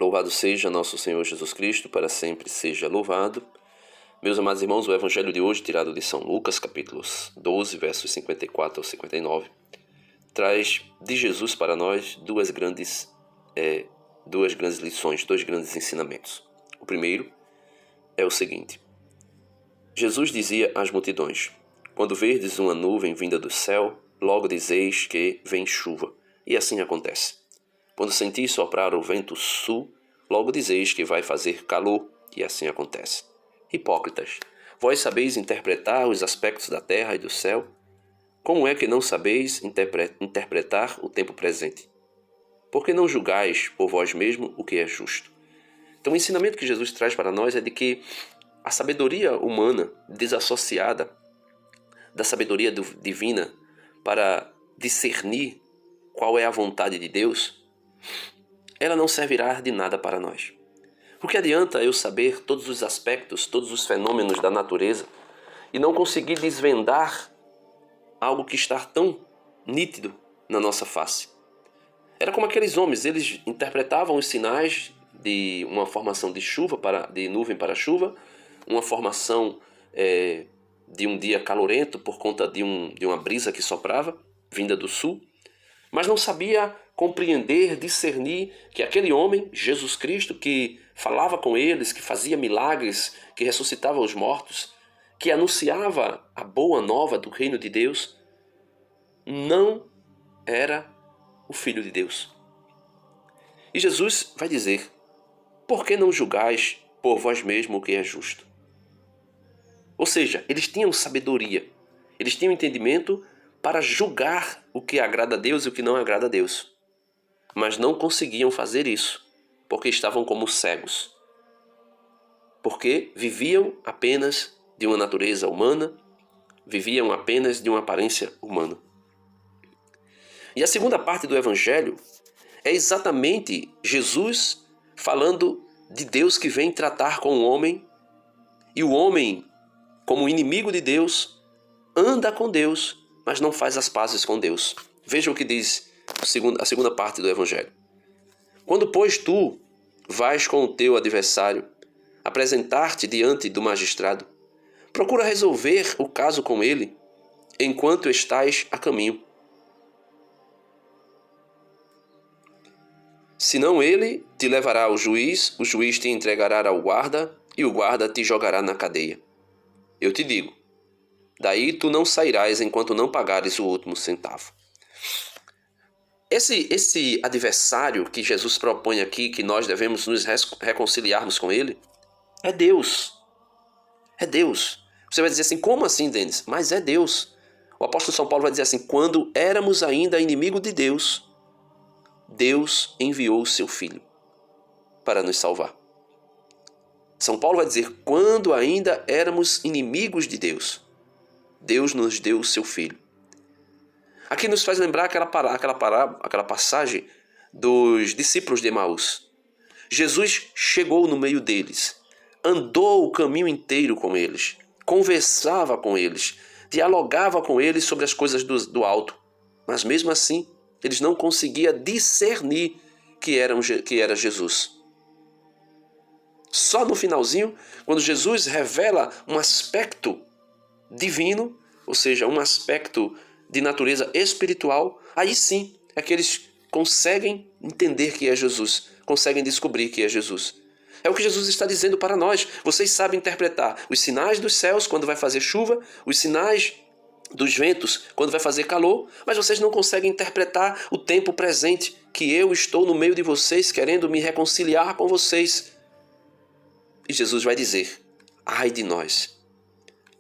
Louvado seja nosso Senhor Jesus Cristo, para sempre seja louvado. Meus amados irmãos, o Evangelho de hoje, tirado de São Lucas, capítulos 12, versos 54 ao 59, traz de Jesus para nós duas grandes lições, dois grandes ensinamentos. O primeiro é o seguinte: Jesus dizia às multidões: quando verdes uma nuvem vinda do céu, logo dizeis que vem chuva, e assim acontece. Quando sentis soprar o vento sul, logo dizeis que vai fazer calor, e assim acontece. Hipócritas, vós sabeis interpretar os aspectos da terra e do céu? Como é que não sabeis interpretar o tempo presente? Por que não julgais por vós mesmo o que é justo? Então o ensinamento que Jesus traz para nós é de que a sabedoria humana, desassociada da sabedoria divina para discernir qual é a vontade de Deus, ela não servirá de nada para nós. O que adianta eu saber todos os aspectos, todos os fenômenos da natureza e não conseguir desvendar algo que está tão nítido na nossa face? Era como aqueles homens, eles interpretavam os sinais de uma formação de chuva, de nuvem para chuva, uma formação de um dia calorento por conta de uma brisa que soprava, vinda do sul, mas não sabia compreender, discernir que aquele homem, Jesus Cristo, que falava com eles, que fazia milagres, que ressuscitava os mortos, que anunciava a boa nova do reino de Deus, não era o Filho de Deus. E Jesus vai dizer: por que não julgais por vós mesmo o que é justo? Ou seja, eles tinham sabedoria, eles tinham entendimento para julgar o que agrada a Deus e o que não agrada a Deus. Mas não conseguiam fazer isso, porque estavam como cegos. Porque viviam apenas de uma natureza humana, viviam apenas de uma aparência humana. E a segunda parte do Evangelho é exatamente Jesus falando de Deus que vem tratar com o homem, e o homem, como inimigo de Deus, anda com Deus, mas não faz as pazes com Deus. Veja o que diz a segunda parte do Evangelho. Quando, pois, tu vais com o teu adversário apresentar-te diante do magistrado, procura resolver o caso com ele enquanto estás a caminho. Senão ele te levará ao juiz, o juiz te entregará ao guarda e o guarda te jogará na cadeia. Eu te digo, daí tu não sairás enquanto não pagares o último centavo. Esse adversário que Jesus propõe aqui, que nós devemos nos reconciliarmos com ele, é Deus. É Deus. Você vai dizer assim: como assim, Denis? Mas é Deus. O apóstolo São Paulo vai dizer assim: quando éramos ainda inimigo de Deus, Deus enviou o seu Filho para nos salvar. São Paulo vai dizer: quando ainda éramos inimigos de Deus, Deus nos deu o seu Filho. Aqui nos faz lembrar aquela passagem dos discípulos de Emaús. Jesus chegou no meio deles, andou o caminho inteiro com eles, conversava com eles, dialogava com eles sobre as coisas do alto. Mas mesmo assim, eles não conseguiam discernir que era Jesus. Só no finalzinho, quando Jesus revela um aspecto divino, ou seja, um aspecto de natureza espiritual, aí sim é que eles conseguem entender que é Jesus, conseguem descobrir que é Jesus. É o que Jesus está dizendo para nós. Vocês sabem interpretar os sinais dos céus quando vai fazer chuva, os sinais dos ventos quando vai fazer calor, mas vocês não conseguem interpretar o tempo presente, que eu estou no meio de vocês querendo me reconciliar com vocês. E Jesus vai dizer: ai de nós,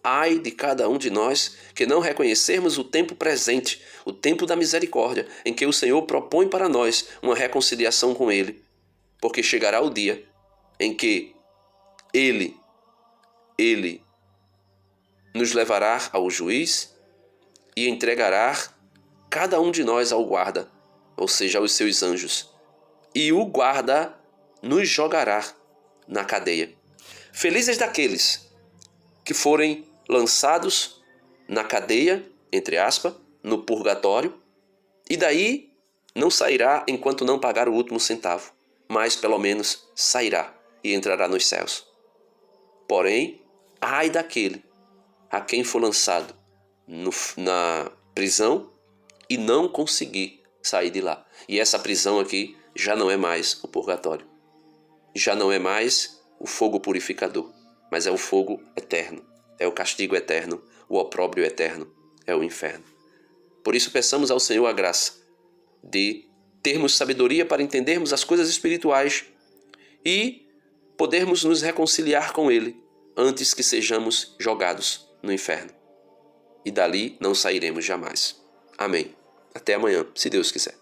ai de cada um de nós que não reconhecermos o tempo presente, o tempo da misericórdia, em que o Senhor propõe para nós uma reconciliação com Ele, porque chegará o dia em que Ele nos levará ao juiz e entregará cada um de nós ao guarda, ou seja, aos seus anjos, e o guarda nos jogará na cadeia. Felizes daqueles que forem lançados na cadeia, entre aspas, no purgatório, e daí não sairá enquanto não pagar o último centavo. mas pelo menos sairá e entrará nos céus. Porém, ai daquele a quem for lançado na prisão e não conseguir sair de lá. E essa prisão aqui já não é mais o purgatório. Já não é mais o fogo purificador, mas é o fogo eterno. É o castigo eterno, o opróbrio eterno, é o inferno. Por isso peçamos ao Senhor a graça de termos sabedoria para entendermos as coisas espirituais e podermos nos reconciliar com Ele antes que sejamos jogados no inferno. E dali não sairemos jamais. Amém. Até amanhã, se Deus quiser.